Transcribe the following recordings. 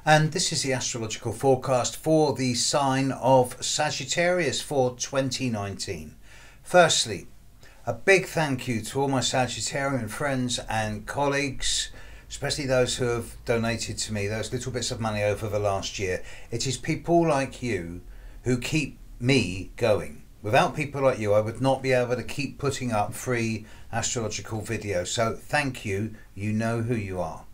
And this is the astrological forecast for the sign of Sagittarius for 2019. Firstly, a big thank you to all my Sagittarian friends and colleagues, especially those who have donated to me those little bits of money over the last year. It is people like you who keep me going. Without people like you, I would not be able to keep putting up free astrological videos. So thank you. You know who you are.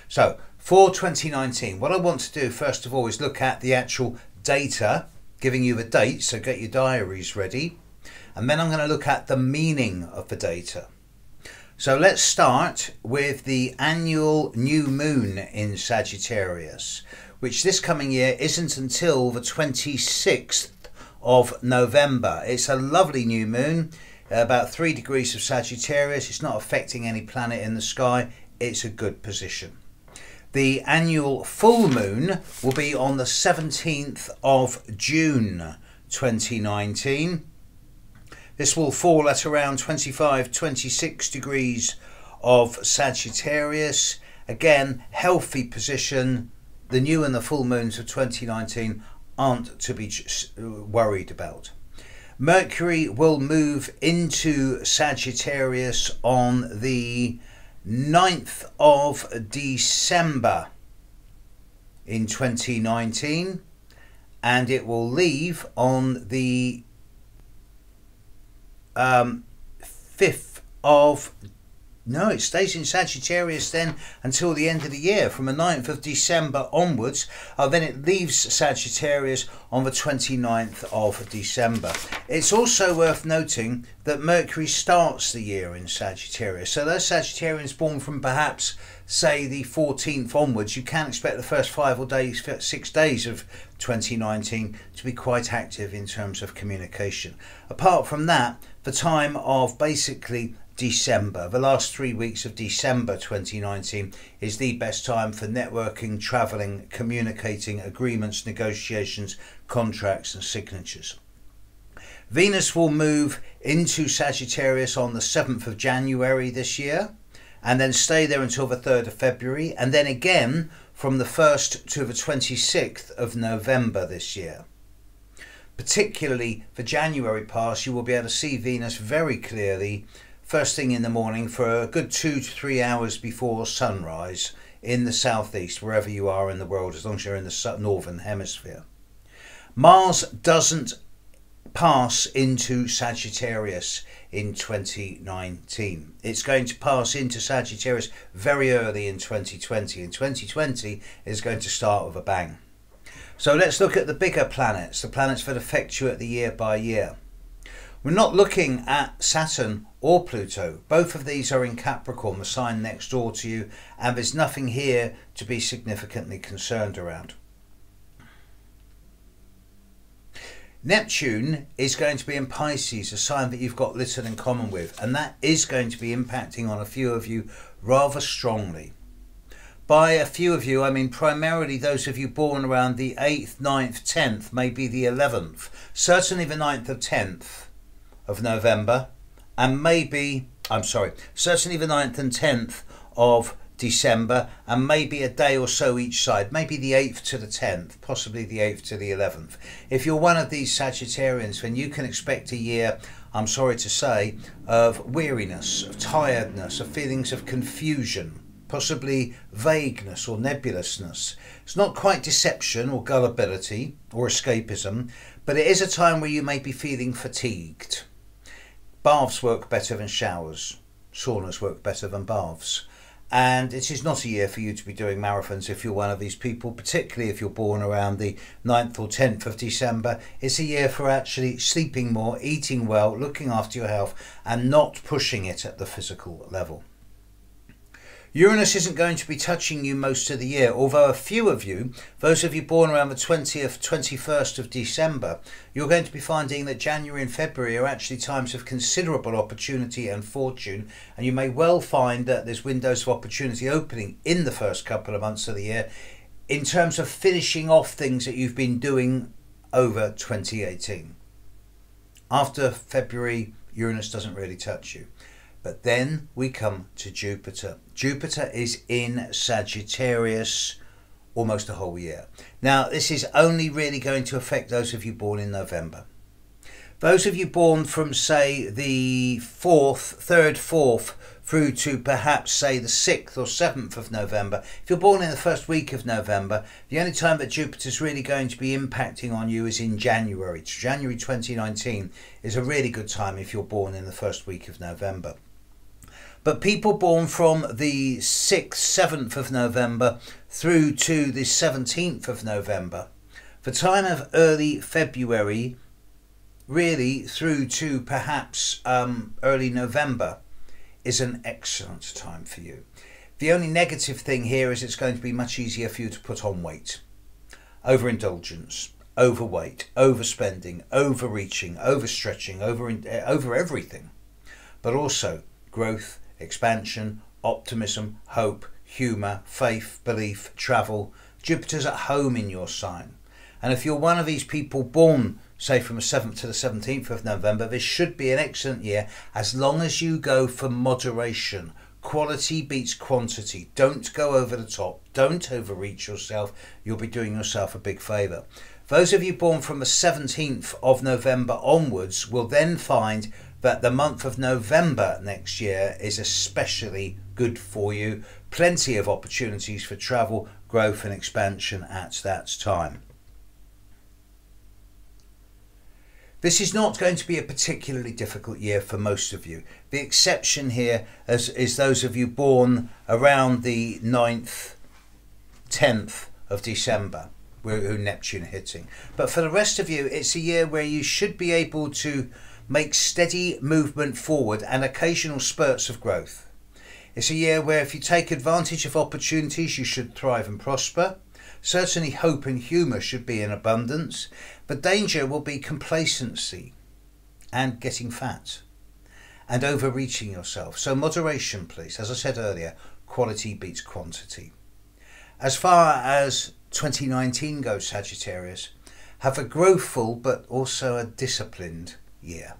So for 2019, what I want to do first of all is look at the actual data, giving you the dates, so get your diaries ready. And then I'm going to look at the meaning of the data. So let's start with the annual new moon in Sagittarius, which this coming year isn't until the 26th of November. It's a lovely new moon, about 3 degrees of Sagittarius. It's not affecting any planet in the sky. It's a good position. The annual full moon will be on the 17th of June 2019. This will fall at around 25-26 degrees of Sagittarius. Again, healthy position. The new and the full moons of 2019 aren't to be worried about. Mercury will move into Sagittarius on the 9th of December in 2019, and it will leave on the 5th of it stays in Sagittarius then until the end of the year, from the 9th of December onwards. Then it leaves Sagittarius on the 29th of December. It's also worth noting that Mercury starts the year in Sagittarius. So those Sagittarians born from perhaps, say, the 14th onwards, you can expect the first 6 days of 2019 to be quite active in terms of communication. Apart from that, the time of basically December, the last 3 weeks of December 2019 is the best time for networking, travelling, communicating, agreements, negotiations, contracts and signatures. Venus will move into Sagittarius on the 7th of January this year and then stay there until the 3rd of February, and then again from the 1st to the 26th of November this year. Particularly for January pass, you will be able to see Venus very clearly first thing in the morning for a good 2 to 3 hours before sunrise in the southeast, wherever you are in the world, as long as you're in the northern hemisphere. Mars doesn't pass into Sagittarius in 2019. It's going to pass into Sagittarius very early in 2020, and 2020 is going to start with a bang. So let's look at the bigger planets, the planets that affect you at the year by year. We're not looking at Saturn or Pluto. Both of these are in Capricorn, the sign next door to you, and there's nothing here to be significantly concerned around. Neptune is going to be in Pisces, a sign that you've got little in common with, and that is going to be impacting on a few of you rather strongly. By a few of you, I mean primarily those of you born around the 8th, 9th, 10th, maybe the 11th, certainly the 9th or 10th of November, and certainly the 9th and 10th of December, and maybe a day or so each side, maybe the 8th to the 10th, possibly the 8th to the 11th. If you're one of these Sagittarians, then you can expect a year, I'm sorry to say, of weariness, of tiredness, of feelings of confusion, possibly vagueness or nebulousness. It's not quite deception or gullibility or escapism, but it is a time where you may be feeling fatigued. Baths work better than showers. Saunas work better than baths. And it is not a year for you to be doing marathons if you're one of these people, particularly if you're born around the 9th or 10th of December. It's a year for actually sleeping more, eating well, looking after your health, and not pushing it at the physical level. Uranus isn't going to be touching you most of the year, although a few of you, those of you born around the 20th, 21st of December, you're going to be finding that January and February are actually times of considerable opportunity and fortune, and you may well find that there's windows of opportunity opening in the first couple of months of the year in terms of finishing off things that you've been doing over 2018. After February, Uranus doesn't really touch you. But then we come to Jupiter. Jupiter is in Sagittarius almost a whole year. Now, this is only really going to affect those of you born in November. Those of you born from, say, the 3rd, 4th, through to perhaps, say, the 6th or 7th of November. If you're born in the first week of November, the only time that Jupiter's really going to be impacting on you is in January. January 2019 is a really good time if you're born in the first week of November. But people born from the 6th, 7th of November through to the 17th of November, the time of early February, really through to perhaps early November, is an excellent time for you. The only negative thing here is it's going to be much easier for you to put on weight. Overindulgence, overweight, overspending, overreaching, overstretching, over everything. But also growth, expansion, optimism, hope, humour, faith, belief, travel. Jupiter's at home in your sign. And if you're one of these people born, say, from the 7th to the 17th of November, this should be an excellent year as long as you go for moderation. Quality beats quantity. Don't go over the top. Don't overreach yourself. You'll be doing yourself a big favour. Those of you born from the 17th of November onwards will then find that the month of November next year is especially good for you. Plenty of opportunities for travel, growth and expansion at that time. This is not going to be a particularly difficult year for most of you. The exception here is those of you born around the 9th, 10th of December, who Neptune hitting. But for the rest of you, it's a year where you should be able to make steady movement forward and occasional spurts of growth. It's a year where if you take advantage of opportunities, you should thrive and prosper. Certainly hope and humour should be in abundance, but danger will be complacency and getting fat and overreaching yourself. So moderation, please. As I said earlier, quality beats quantity. As far as 2019 goes, Sagittarius, have a growthful but also a disciplined year.